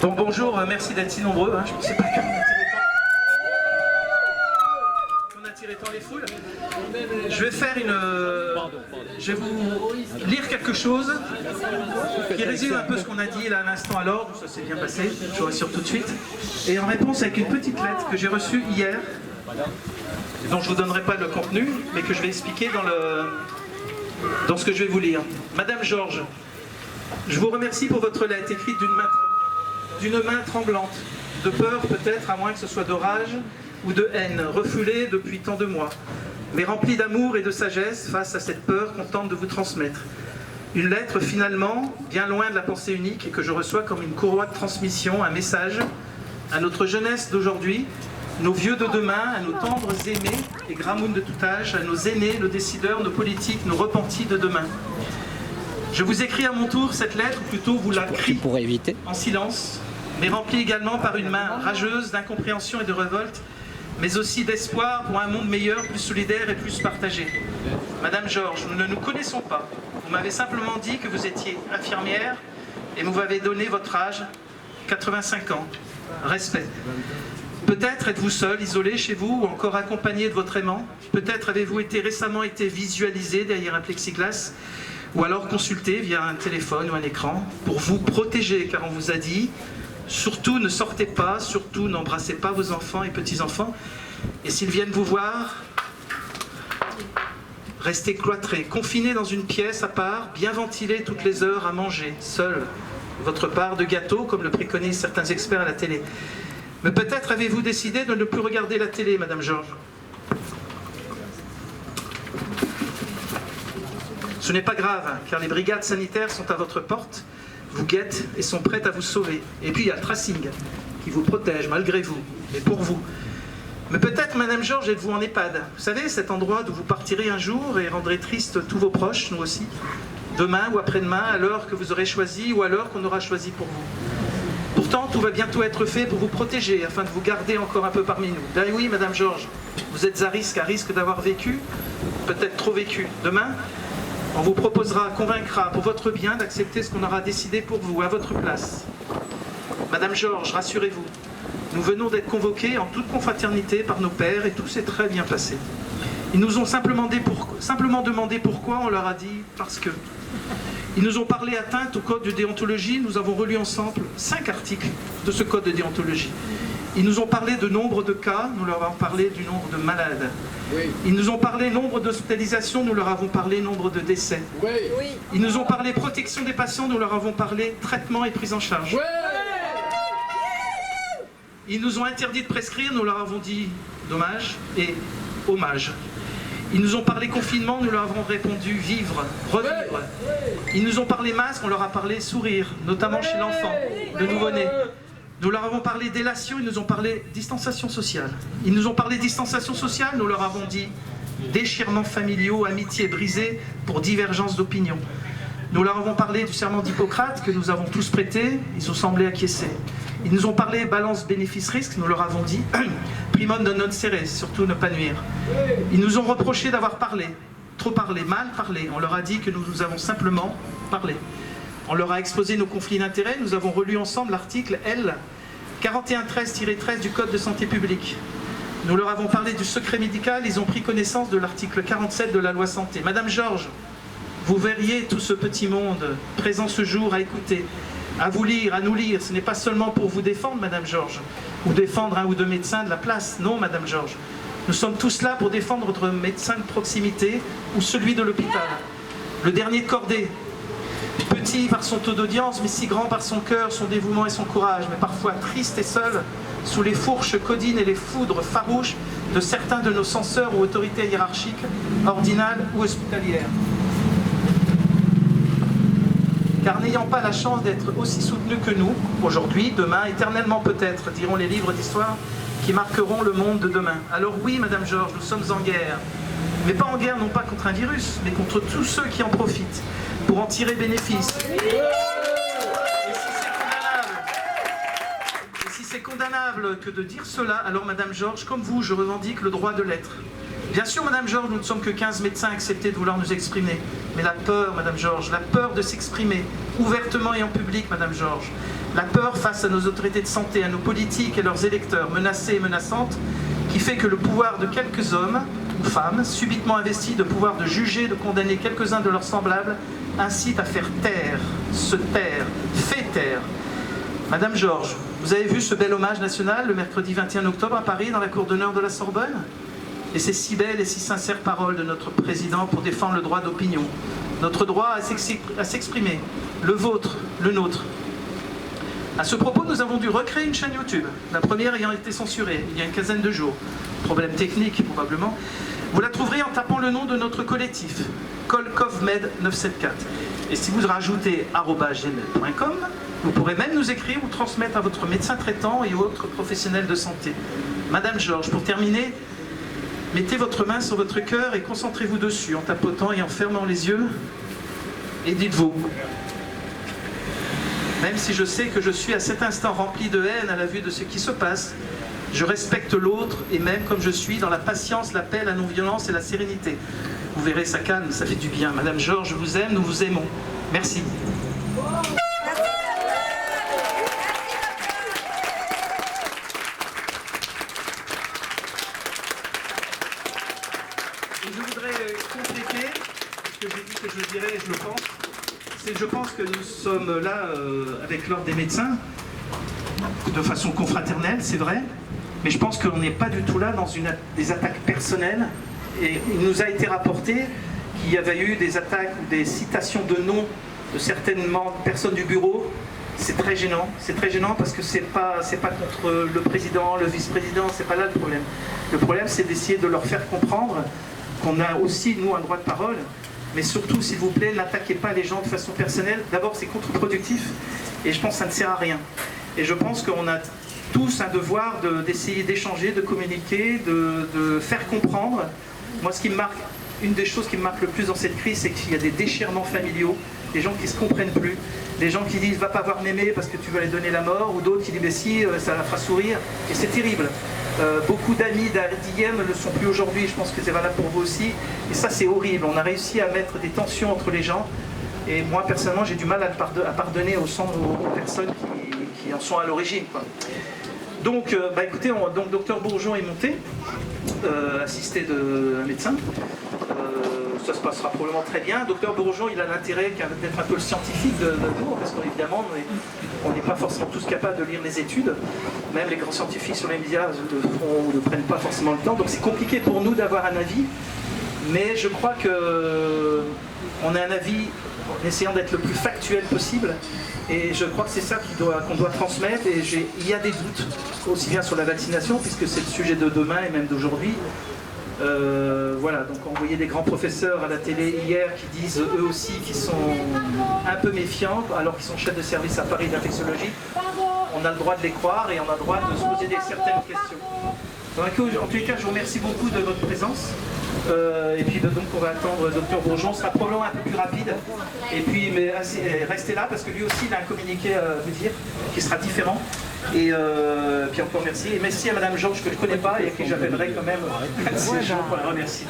Bon, bonjour, merci d'être si nombreux. Je ne pensais pas qu'on attirait tant les foules. Je vais vous lire quelque chose qui résume un peu ce qu'on a dit là à l'instant à l'ordre. Ça s'est bien passé, je vous rassure tout de suite. Et en réponse avec une petite lettre que j'ai reçue hier, dont je ne vous donnerai pas le contenu, mais que je vais expliquer dans ce que je vais vous lire. Madame Georges, je vous remercie pour votre lettre écrite d'une main tremblante, de peur peut-être, à moins que ce soit de rage ou de haine, refoulée depuis tant de mois, mais remplie d'amour et de sagesse face à cette peur qu'on tente de vous transmettre. Une lettre finalement, bien loin de la pensée unique, et que je reçois comme une courroie de transmission, un message à notre jeunesse d'aujourd'hui, nos vieux de demain, à nos tendres aimés et gramounes de tout âge, à nos aînés, nos décideurs, nos politiques, nos repentis de demain. Je vous écris à mon tour cette lettre, ou plutôt vous la crie en silence, mais remplie également par une main rageuse d'incompréhension et de révolte, mais aussi d'espoir pour un monde meilleur, plus solidaire et plus partagé. Madame Georges, nous ne nous connaissons pas. Vous m'avez simplement dit que vous étiez infirmière et vous m'avez donné votre âge, 85 ans. Respect. Peut-être êtes-vous seul, isolé chez vous, ou encore accompagné de votre aimant. Peut-être avez-vous récemment été visualisé derrière un plexiglas, ou alors consulté via un téléphone ou un écran, pour vous protéger, car on vous a dit surtout ne sortez pas, surtout n'embrassez pas vos enfants et petits-enfants, et s'ils viennent vous voir, restez cloîtrés, confinés dans une pièce à part, bien ventilés toutes les heures à manger, seul, votre part de gâteau, comme le préconisent certains experts à la télé. Mais peut-être avez-vous décidé de ne plus regarder la télé, Madame Georges. Ce n'est pas grave, car les brigades sanitaires sont à votre porte, vous guettent et sont prêtes à vous sauver. Et puis il y a le tracing, qui vous protège malgré vous, et pour vous. Mais peut-être, Madame Georges, êtes-vous en EHPAD. Vous savez, cet endroit d'où vous partirez un jour et rendrez triste tous vos proches, nous aussi, demain ou après-demain, à l'heure que vous aurez choisi ou à l'heure qu'on aura choisi pour vous. Pourtant, tout va bientôt être fait pour vous protéger, afin de vous garder encore un peu parmi nous. Ben oui, Madame Georges, vous êtes à risque d'avoir vécu, peut-être trop vécu. Demain, on vous proposera, convaincra, pour votre bien, d'accepter ce qu'on aura décidé pour vous, à votre place. Madame Georges, rassurez-vous, nous venons d'être convoqués en toute confraternité par nos pères et tout s'est très bien passé. Ils nous ont simplement demandé pourquoi, on leur a dit parce que. Ils nous ont parlé atteinte au code de déontologie, nous avons relu ensemble 5 articles de ce code de déontologie. Ils nous ont parlé de nombre de cas, nous leur avons parlé du nombre de malades. Oui. Ils nous ont parlé nombre d'hospitalisations, nous leur avons parlé nombre de décès. Oui. Ils nous ont parlé protection des patients, nous leur avons parlé traitement et prise en charge. Oui. Ils nous ont interdit de prescrire, nous leur avons dit dommage et hommage. Ils nous ont parlé confinement, nous leur avons répondu vivre, revivre. Ils nous ont parlé masque, on leur a parlé sourire, notamment chez l'enfant, le nouveau-né. Nous leur avons parlé délation, ils nous ont parlé distanciation sociale. Ils nous ont parlé distanciation sociale, nous leur avons dit déchirements familiaux, amitiés brisées pour divergence d'opinion. Nous leur avons parlé du serment d'Hippocrate que nous avons tous prêté, ils ont semblé acquiescer. Ils nous ont parlé balance bénéfice-risque, nous leur avons dit primum non serré, surtout ne pas nuire. Ils nous ont reproché d'avoir parlé, trop parlé, mal parlé. On leur a dit que nous avons simplement parlé. On leur a exposé nos conflits d'intérêts, nous avons relu ensemble l'article L 4113-13 du Code de santé publique. Nous leur avons parlé du secret médical, ils ont pris connaissance de l'article 47 de la loi santé. Madame Georges, vous verriez tout ce petit monde présent ce jour à écouter, à vous lire, à nous lire. Ce n'est pas seulement pour vous défendre, Madame Georges, ou défendre un ou deux médecins de la place. Non, Madame Georges. Nous sommes tous là pour défendre votre médecin de proximité ou celui de l'hôpital. Le dernier de cordée. Petit par son taux d'audience, mais si grand par son cœur, son dévouement et son courage, mais parfois triste et seul, sous les fourches codines et les foudres farouches de certains de nos censeurs ou autorités hiérarchiques, ordinales ou hospitalières. Car n'ayant pas la chance d'être aussi soutenus que nous, aujourd'hui, demain, éternellement peut-être, diront les livres d'histoire qui marqueront le monde de demain. Alors oui, Madame Georges, nous sommes en guerre. Mais pas en guerre non pas contre un virus, mais contre tous ceux qui en profitent, pour en tirer bénéfice. Et si c'est condamnable que de dire cela, alors Madame Georges, comme vous, je revendique le droit de l'être. Bien sûr, Madame Georges, nous ne sommes que 15 médecins acceptés de vouloir nous exprimer. mais la peur, Madame Georges, la peur de s'exprimer ouvertement et en public, Madame Georges, la peur face à nos autorités de santé, à nos politiques et leurs électeurs menacés et menaçantes, qui fait que le pouvoir de quelques hommes ou femmes, subitement investis de pouvoir de juger, de condamner quelques-uns de leurs semblables, incite à faire taire, se taire, fait taire. Madame Georges, vous avez vu ce bel hommage national le mercredi 21 octobre à Paris, dans la cour d'honneur de la Sorbonne? Et ces si belles et si sincères paroles de notre président pour défendre le droit d'opinion, notre droit à s'exprimer, le vôtre, le nôtre. À ce propos, nous avons dû recréer une chaîne YouTube, la première ayant été censurée il y a une quinzaine de jours. Problème technique, probablement. Vous la trouverez en tapant le nom de notre collectif, Kolkovmed 974. Et si vous rajoutez @gmail.com, vous pourrez même nous écrire ou transmettre à votre médecin traitant et autres professionnels de santé. Madame Georges, pour terminer, mettez votre main sur votre cœur et concentrez-vous dessus en tapotant et en fermant les yeux. Et dites-vous, même si je sais que je suis à cet instant rempli de haine à la vue de ce qui se passe, je respecte l'autre et même comme je suis, dans la patience, la paix, la non-violence et la sérénité. Vous verrez, ça calme, ça fait du bien. Madame Georges, je vous aime, nous vous aimons. Merci. Et je voudrais compléter ce que j'ai dit que je dirais et je le pense. Je pense que nous sommes là avec l'Ordre des médecins de façon confraternelle, c'est vrai, mais je pense qu'on n'est pas du tout là dans des attaques personnelles. Et il nous a été rapporté qu'il y avait eu des attaques ou des citations de noms de certaines personnes du bureau. C'est très gênant parce que c'est pas contre le président, le vice-président, c'est pas là le problème. Le problème, c'est d'essayer de leur faire comprendre qu'on a aussi, nous, un droit de parole. Mais surtout, s'il vous plaît, n'attaquez pas les gens de façon personnelle. D'abord, c'est contre-productif et je pense que ça ne sert à rien. Et je pense qu'on a tous un devoir d'essayer d'échanger, de communiquer, de faire comprendre. Moi, une des choses qui me marque le plus dans cette crise, c'est qu'il y a des déchirements familiaux, des gens qui ne se comprennent plus, des gens qui disent « va pas voir Mémé parce que tu vas lui donner la mort » ou d'autres qui disent « mais si, ça la fera sourire ». Et c'est terrible. Beaucoup d'amis d'hier ne le sont plus aujourd'hui, je pense que c'est valable pour vous aussi. Et ça, c'est horrible. On a réussi à mettre des tensions entre les gens. Et moi, personnellement, j'ai du mal à pardonner aux personnes qui en sont à l'origine. Donc, écoutez, donc Dr Bourgeon est monté, assisté d'un médecin. Ça se passera probablement très bien. Dr Bourgeon, il a l'intérêt d'être un peu le scientifique de nous, parce qu'évidemment, on n'est pas forcément tous capables de lire les études. Même les grands scientifiques sur les médias ne prennent pas forcément le temps. Donc c'est compliqué pour nous d'avoir un avis. Mais je crois qu'on a un avis en essayant d'être le plus factuel possible. Et je crois que c'est ça qu'on doit transmettre. Et il y a des doutes, aussi bien sur la vaccination, puisque c'est le sujet de demain et même d'aujourd'hui. Voilà, donc on voyait des grands professeurs à la télé hier qui disent eux aussi qu'ils sont un peu méfiants, alors qu'ils sont chefs de service à Paris d'infectiologie. On a le droit de les croire et on a le droit de se poser certaines questions. Donc, en tous les cas, je vous remercie beaucoup de votre présence. Et puis donc on va attendre Dr Bourgeon, ce sera probablement un peu plus rapide. Et puis mais restez là parce que lui aussi il a un communiqué à vous dire qui sera différent. Et puis encore merci. Et merci à Madame Georges que je ne connais pas et que j'appellerai quand même un de ces jours pour la remercier.